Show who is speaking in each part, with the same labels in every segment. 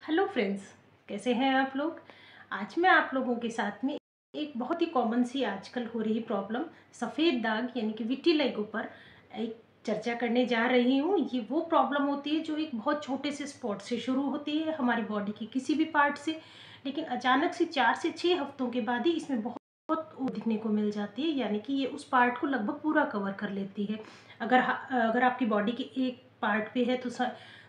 Speaker 1: Hello friends, कैसे हैं आप लोग। आज मैं आप लोगों के साथ में एक बहुत ही कॉमन सी आजकल हो रही प्रॉब्लम सफ़ेद दाग यानी कि विटिलिगो पर एक चर्चा करने जा रही हूँ। ये वो प्रॉब्लम होती है जो एक बहुत छोटे से स्पॉट से शुरू होती है हमारी बॉडी के किसी भी पार्ट से, लेकिन अचानक से 4 से 6 हफ्तों के बाद ही इसमें बहुत बहुत दिखने को मिल जाती है, यानी कि ये उस पार्ट को लगभग पूरा कवर कर लेती है। अगर आपकी बॉडी के एक पार्ट पे है तो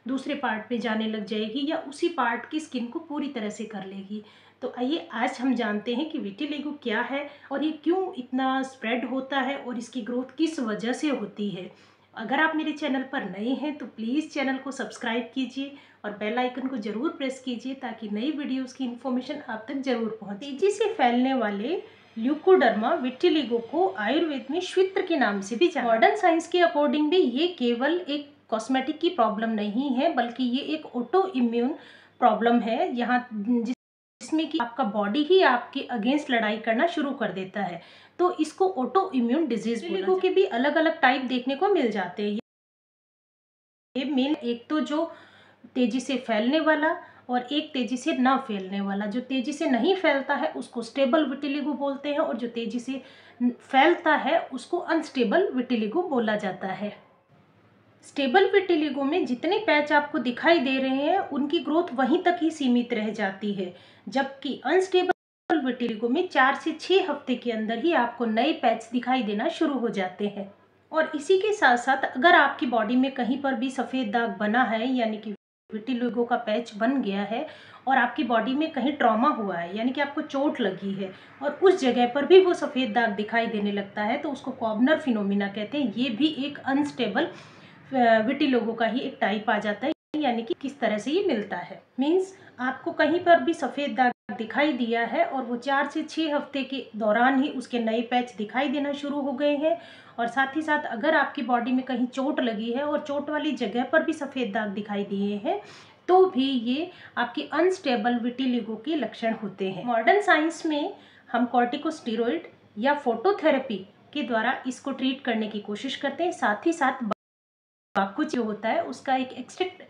Speaker 1: दूसरे पार्ट पे जाने लग जाएगी या उसी पार्ट की स्किन को पूरी तरह से कर लेगी। तो आइए आज हम जानते हैं कि विटिलिगो क्या है और ये क्यों इतना स्प्रेड होता है और इसकी ग्रोथ किस वजह से होती है। अगर आप मेरे चैनल पर नए हैं तो प्लीज़ चैनल को सब्सक्राइब कीजिए और बेल आइकन को ज़रूर प्रेस कीजिए ताकि नई वीडियोस की इन्फॉर्मेशन आप तक ज़रूर पहुंचे। तेजी से फैलने वाले ल्यूकोडर्मा विटिलिगो को आयुर्वेद में श्वित्र के नाम से भी जाना। मॉडर्न साइंस के अकॉर्डिंग भी ये केवल एक कॉस्मेटिक की प्रॉब्लम नहीं है, बल्कि ये एक ऑटो इम्यून प्रॉब्लम है यहाँ जिसमें कि आपका बॉडी ही आपके अगेंस्ट लड़ाई करना शुरू कर देता है। तो इसको ऑटो इम्यून डिजीज विटिलिगो के भी अलग अलग टाइप देखने को मिल जाते हैं। ये मेन एक तो जो तेजी से फैलने वाला और एक तेजी से ना फैलने वाला। जो तेजी से नहीं फैलता है उसको स्टेबल विटिलिगो बोलते हैं और जो तेजी से फैलता है उसको अनस्टेबल विटिलिगो बोला जाता है। स्टेबल विटिलिगो में जितने पैच आपको दिखाई दे रहे हैं उनकी ग्रोथ वहीं तक ही सीमित रह जाती है, जबकि अनस्टेबल विटिलिगो में 4 से 6 हफ्ते के अंदर ही आपको नए पैच दिखाई देना शुरू हो जाते हैं। और इसी के साथ साथ अगर आपकी बॉडी में कहीं पर भी सफ़ेद दाग बना है यानी कि विटिलिगो का पैच बन गया है और आपकी बॉडी में कहीं ट्रॉमा हुआ है यानी कि आपको चोट लगी है और उस जगह पर भी वो सफ़ेद दाग दिखाई देने लगता है तो उसको कॉर्नर फिनोमिना कहते हैं। ये भी एक अनस्टेबल विटिलिगो का ही एक टाइप आ जाता है, यानी कि किस तरह से ये मिलता है। मीन्स आपको कहीं पर भी सफ़ेद दाग दिखाई दिया है और वो 4 से 6 हफ्ते के दौरान ही उसके नए पैच दिखाई देना शुरू हो गए हैं। और साथ ही साथ अगर आपकी बॉडी में कहीं चोट लगी है और चोट वाली जगह पर भी सफ़ेद दाग दिखाई दिए हैं तो भी ये आपकी अनस्टेबल विटिलिगो के लक्षण होते हैं। मॉडर्न साइंस में हम कॉर्टिकोस्टेरॉइड या फोटोथेरेपी के द्वारा इसको ट्रीट करने की कोशिश करते हैं। साथ ही साथ बाकू जो होता है उसका एक एक्सट्रैक्ट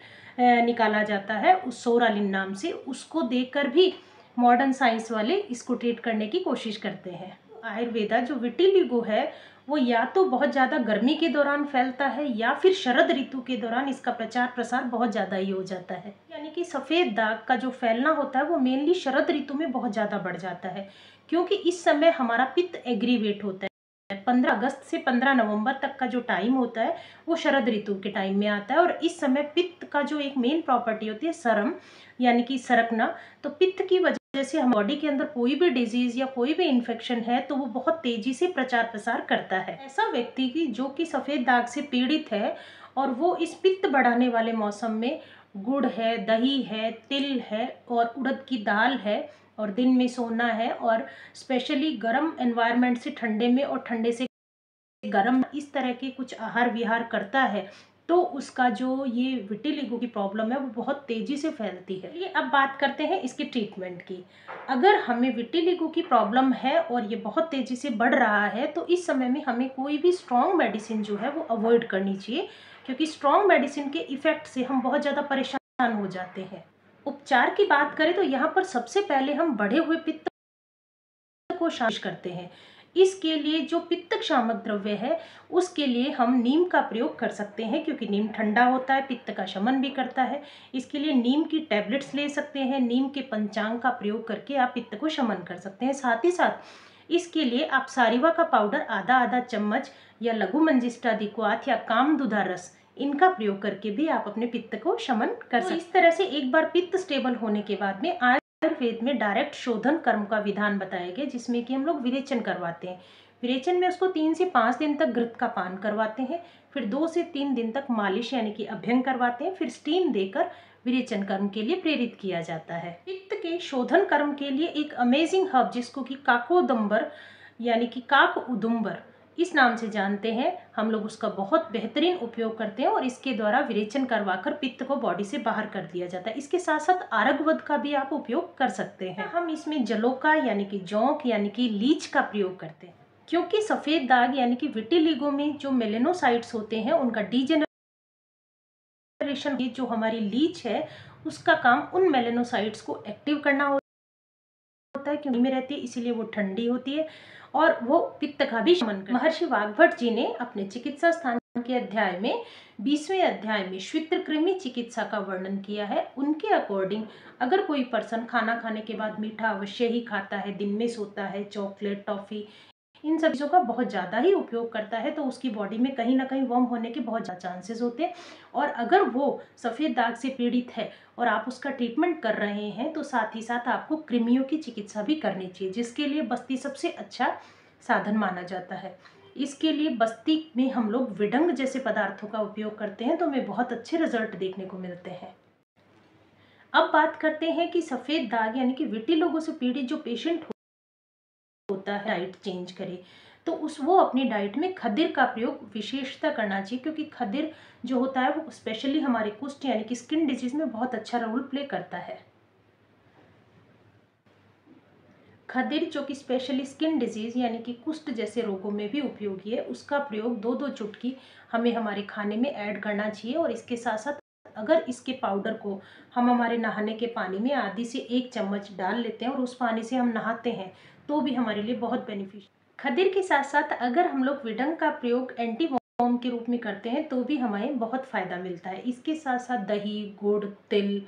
Speaker 1: निकाला जाता है उस सोरालिन नाम से, उसको देकर भी मॉडर्न साइंस वाले इसको ट्रीट करने की कोशिश करते हैं। आयुर्वेदा जो विटिलिगो है वो या तो बहुत ज़्यादा गर्मी के दौरान फैलता है या फिर शरद ऋतु के दौरान इसका प्रचार प्रसार बहुत ज़्यादा ही हो जाता है। यानी कि सफ़ेद दाग का जो फैलना होता है वो मेनली शरद ऋतु में बहुत ज़्यादा बढ़ जाता है, क्योंकि इस समय हमारा पित्त एग्रीवेट होता है। 15 अगस्त से 15 नवंबर तक का जो टाइम होता है वो शरद ऋतु के टाइम में आता है और इस समय पित्त का जो एक मेन प्रॉपर्टी होती है सरम यानी कि सरकना, तो पित्त की वजह से हम बॉडी के अंदर कोई भी डिजीज या कोई भी इन्फेक्शन है तो वो बहुत तेजी से प्रचार प्रसार करता है। ऐसा व्यक्ति की जो कि सफ़ेद दाग से पीड़ित है और वो इस पित्त बढ़ाने वाले मौसम में गुड़ है, दही है, तिल है और उड़द की दाल है और दिन में सोना है और स्पेशली गर्म एनवायरनमेंट से ठंडे में और ठंडे से गर्म इस तरह के कुछ आहार विहार करता है तो उसका जो ये विटिलिगो की प्रॉब्लम है वो बहुत तेजी से फैलती है। ये अब बात करते हैं इसके ट्रीटमेंट की। अगर हमें विटिलिगो की प्रॉब्लम है और ये बहुत तेजी से बढ़ रहा है तो इस समय में हमें कोई भी स्ट्रॉन्ग मेडिसिन जो है वो अवॉइड करनी चाहिए, क्योंकि स्ट्रॉन्ग मेडिसिन के इफेक्ट से हम बहुत ज़्यादा परेशान हो जाते हैं। उपचार की बात करें तो यहाँ पर सबसे पहले हम बढ़े हुए पित्त को शांत करते हैं। इसके लिए जो पित्त शामक द्रव्य है उसके लिए हम नीम का प्रयोग कर सकते हैं, क्योंकि नीम ठंडा होता है, पित्त का शमन भी करता है। इसके लिए नीम की टैबलेट्स ले सकते हैं। नीम के पंचांग का प्रयोग करके आप पित्त को शमन कर सकते हैं। साथ ही साथ इसके लिए आप सारिवा का पाउडर आधा आधा चम्मच या लघु मंजिष्ठा दिक्वात या कामदुधा रस इनका प्रयोग करके भी आप अपने पित्त को शमन कर सकते हैं। इस तरह से एक बार पित्त स्टेबल होने के बाद में आयुर्वेद में डायरेक्ट शोधन कर्म का विधान बताया गया, जिसमें कि हम लोग विरेचन करवाते हैं। विरेचन में उसको 3 से 5 दिन तक घृत का पान करवाते हैं, फिर 2 से 3 दिन तक मालिश यानी कि अभ्यंग करवाते हैं, फिर स्टीम देकर विरेचन कर्म के लिए प्रेरित किया जाता है। पित्त के शोधन कर्म के लिए एक अमेजिंग हर्ब जिसको कि काकोदम्बर यानी कि काक उदुम्बर इस नाम से जानते हैं, हम लोग उसका बहुत बेहतरीन उपयोग करते हैं और इसके द्वारा विरेचन करवाकर पित्त को बॉडी से बाहर कर दिया जाता है। इसके साथ साथ आरगवद का भी आप उपयोग कर सकते हैं। हम इसमें जलोका यानी कि जौंक यानी कि लीच का प्रयोग करते हैं, क्योंकि सफ़ेद दाग यानी कि विटिलिगो में जो मेलेनोसाइट्स होते हैं उनका डीजेनरेशन जनरेशन की जो हमारी लीच है उसका काम उन मेलेनोसाइट्स को एक्टिव करना होता है, क्योंकि में रहती है इसीलिए वो ठंडी होती है और वो पित्त का भी शमन करती है। महर्षि वाग्भट जी ने अपने चिकित्सा स्थान के अध्याय में 20वें अध्याय में श्वेतकृमि चिकित्सा का वर्णन किया है। उनके अकॉर्डिंग अगर कोई पर्सन खाना खाने के बाद मीठा अवश्य ही खाता है, दिन में सोता है, चॉकलेट, टॉफी, इन सब चीज़ों का बहुत ज़्यादा ही उपयोग करता है, तो उसकी बॉडी में कहीं ना कहीं वर्म होने के बहुत ज़्यादा चांसेस होते हैं। और अगर वो सफ़ेद दाग से पीड़ित है और आप उसका ट्रीटमेंट कर रहे हैं तो साथ ही साथ आपको कृमियों की चिकित्सा भी करनी चाहिए, जिसके लिए बस्ती सबसे अच्छा साधन माना जाता है। इसके लिए बस्ती में हम लोग विडंग जैसे पदार्थों का उपयोग करते हैं तो हमें बहुत अच्छे रिजल्ट देखने को मिलते हैं। अब बात करते हैं कि सफ़ेद दाग यानी कि विटिलिगो से पीड़ित जो पेशेंट होता है डाइट चेंज करे, तो वो अपनी डाइट में खदिर का प्रयोग विशेषता करना चाहिए, क्योंकि खदिर जो होता है वो स्पेशली हमारे कुष्ठ यानी कि स्किन डिजीज में बहुत अच्छा रोल प्ले करता है। खदिर जो कि स्पेशली स्किन डिजीज यानी कि कुष्ठ जैसे रोगों में भी उपयोगी है, उसका प्रयोग 2-2 चुटकी हमें हमारे खाने में ऐड करना चाहिए। और इसके साथ साथ अगर इसके पाउडर को हम हमारे नहाने के पानी में आधी से 1 चम्मच डाल लेते हैं और उस पानी से हम नहाते हैं तो भी हमारे लिए बहुत बेनिफिशियल। खदिर के साथ साथ अगर हम लोग विडंग का प्रयोग एंटी वॉर्म के रूप में करते हैं तो भी हमें बहुत फायदा मिलता है। इसके साथ साथ दही, गुड़, तिल,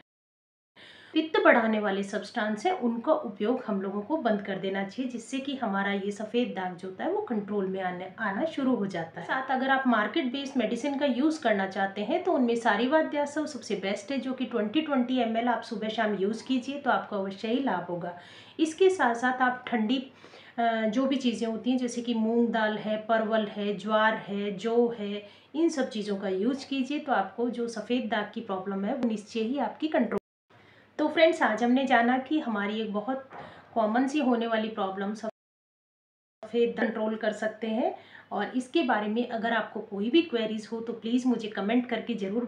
Speaker 1: पित्त बढ़ाने वाले सब्सटेंस है उनका उपयोग हम लोगों को बंद कर देना चाहिए, जिससे कि हमारा ये सफ़ेद दाग जो होता है वो कंट्रोल में आना शुरू हो जाता है। साथ अगर आप मार्केट बेस्ड मेडिसिन का यूज़ करना चाहते हैं तो उनमें सारीवाद्यासव सबसे बेस्ट है, जो कि 20-20 ml आप सुबह शाम यूज़ कीजिए तो आपको अवश्य ही लाभ होगा। इसके साथ साथ आप ठंडी जो भी चीज़ें होती हैं जैसे कि मूंग दाल है, परवल है, ज्वार है, जौ है, इन सब चीज़ों का यूज कीजिए तो आपको जो सफ़ेद दाग की प्रॉब्लम है वो निश्चय ही आपकी कंट्रोल। तो फ्रेंड्स, आज हमने जाना कि हमारी एक बहुत कॉमन सी होने वाली प्रॉब्लम सफ़ेद कंट्रोल कर सकते हैं, और इसके बारे में अगर आपको कोई भी क्वेरीज हो तो प्लीज़ मुझे कमेंट करके ज़रूर